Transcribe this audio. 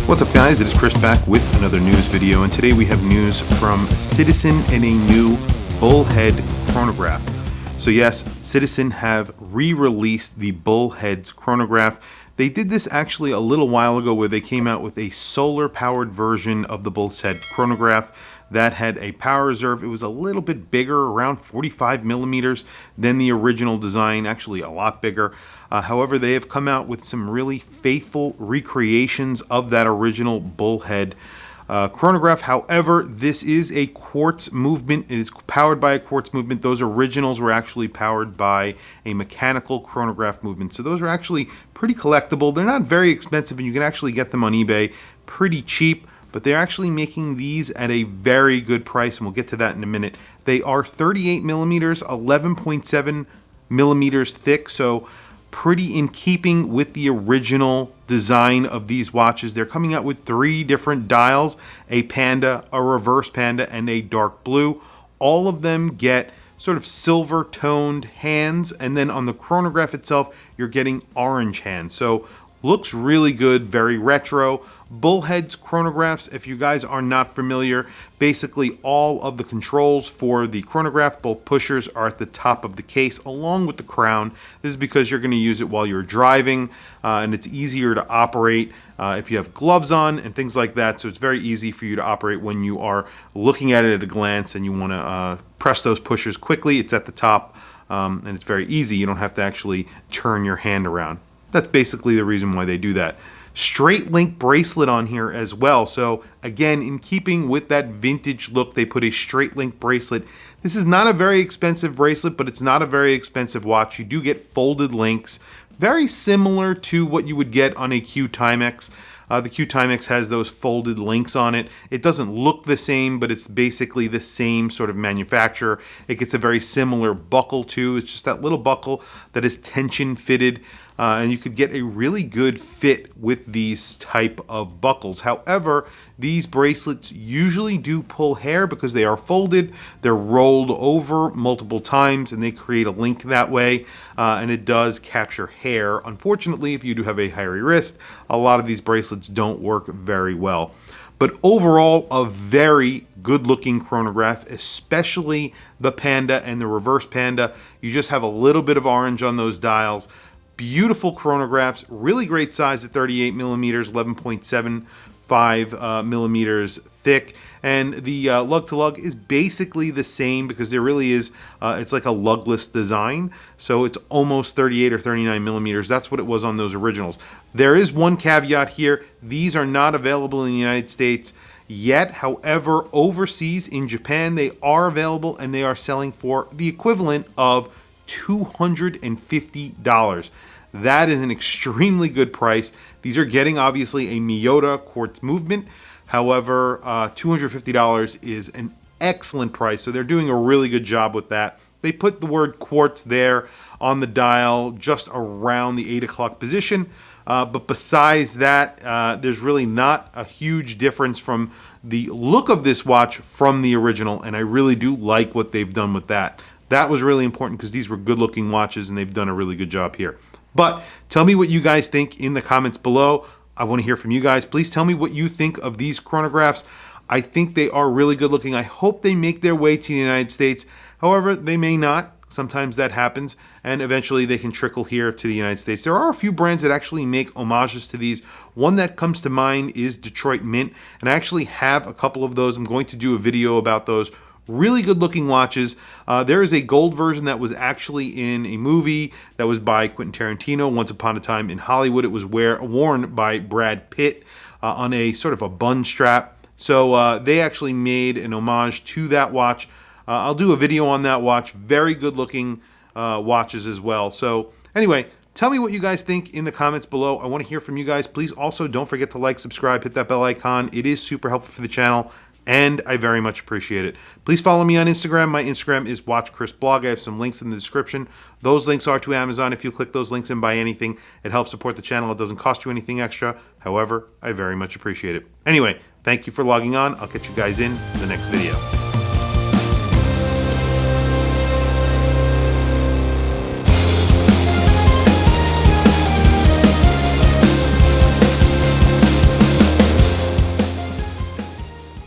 What's up guys, it is Chris back with another news video, and today we have news from Citizen and a new Bullhead Chronograph. So yes, Citizen have re-released the Bullhead's Chronograph. They did this actually a little while ago where they came out with a solar powered version of the Bullhead Chronograph that had a power reserve. It was a little bit bigger, around 45 millimeters than the original design, actually a lot bigger. However, they have come out with some really faithful recreations of that original Bullhead chronograph. However, this is a quartz movement. It is powered by a quartz movement. Those originals were actually powered by a mechanical chronograph movement. So those are actually pretty collectible. They're not very expensive, and you can actually get them on eBay pretty cheap. But they're actually making these at a very good price, and we'll get to that in a minute. They are 38 millimeters, 11.7 millimeters thick, so pretty in keeping with the original design of these watches. They're coming out with 3 different dials, a Panda, a reverse Panda, and a dark blue. All of them get sort of silver toned hands, and then on the chronograph itself, you're getting orange hands. So looks really good, very retro. Bullhead's chronographs, if you guys are not familiar, basically all of the controls for the chronograph, both pushers, are at the top of the case along with the crown. This is because you're going to use it while you're driving, and it's easier to operate if you have gloves on and things like that. So it's very easy for you to operate when you are looking at it at a glance and you want to press those pushers quickly. It's at the top, and it's very easy. You don't have to actually turn your hand around. That's basically the reason why they do that. Straight link bracelet on here as well. So again, in keeping with that vintage look, they put a straight link bracelet. This is not a very expensive bracelet, but it's not a very expensive watch. You do get folded links, very similar to what you would get on a Q Timex. The Q Timex has those folded links on it. It doesn't look the same, but it's basically the same sort of manufacturer. It gets a very similar buckle too. It's just that little buckle that is tension fitted. And you could get a really good fit with these type of buckles. However, these bracelets usually do pull hair because they are folded, they're rolled over multiple times, and they create a link that way, and it does capture hair. Unfortunately, if you do have a hairy wrist, a lot of these bracelets don't work very well. But overall, a very good looking chronograph, especially the Panda and the reverse Panda. You just have a little bit of orange on those dials. Beautiful chronographs, really great size at 38 millimeters, 11.75 millimeters thick. And the lug to lug is basically the same because there really is, it's like a lugless design. So it's almost 38 or 39 millimeters. That's what it was on those originals. There is one caveat here. These are not available in the United States yet. However, overseas in Japan, they are available, and they are selling for the equivalent of $250. That is an extremely good price. These are getting obviously a Miyota quartz movement. However, $250 is an excellent price. So they're doing a really good job with that. They put the word quartz there on the dial just around the 8 o'clock position. But besides that, there's really not a huge difference from the look of this watch from the original. And I really do like what they've done with that. That was really important because these were good looking watches, and they've done a really good job here. But tell me what you guys think in the comments below. I want to hear from you guys. Please tell me what you think of these chronographs. I think they are really good looking. I hope they make their way to the United States. However, they may not. Sometimes that happens, and eventually they can trickle here to the United States. There are a few brands that actually make homages to these. One that comes to mind is Detroit Mint, and I actually have a couple of those. I'm going to do a video about those. Really good looking watches. There is a gold version that was actually in a movie that was by Quentin Tarantino, Once Upon a Time in Hollywood. It was worn by Brad Pitt on a sort of a bun strap. So they actually made an homage to that watch. I'll do a video on that watch. Very good looking watches as well. So anyway, tell me what you guys think in the comments below. I want to hear from you guys. Please also don't forget to like, subscribe, hit that bell icon. It is super helpful for the channel, and I very much appreciate it. Please follow me on Instagram. My Instagram is WatchChrisBlog. I have some links in the description. Those links are to Amazon. If you click those links and buy anything, it helps support the channel. It doesn't cost you anything extra. However, I very much appreciate it. Anyway, thank you for logging on. I'll catch you guys in the next video.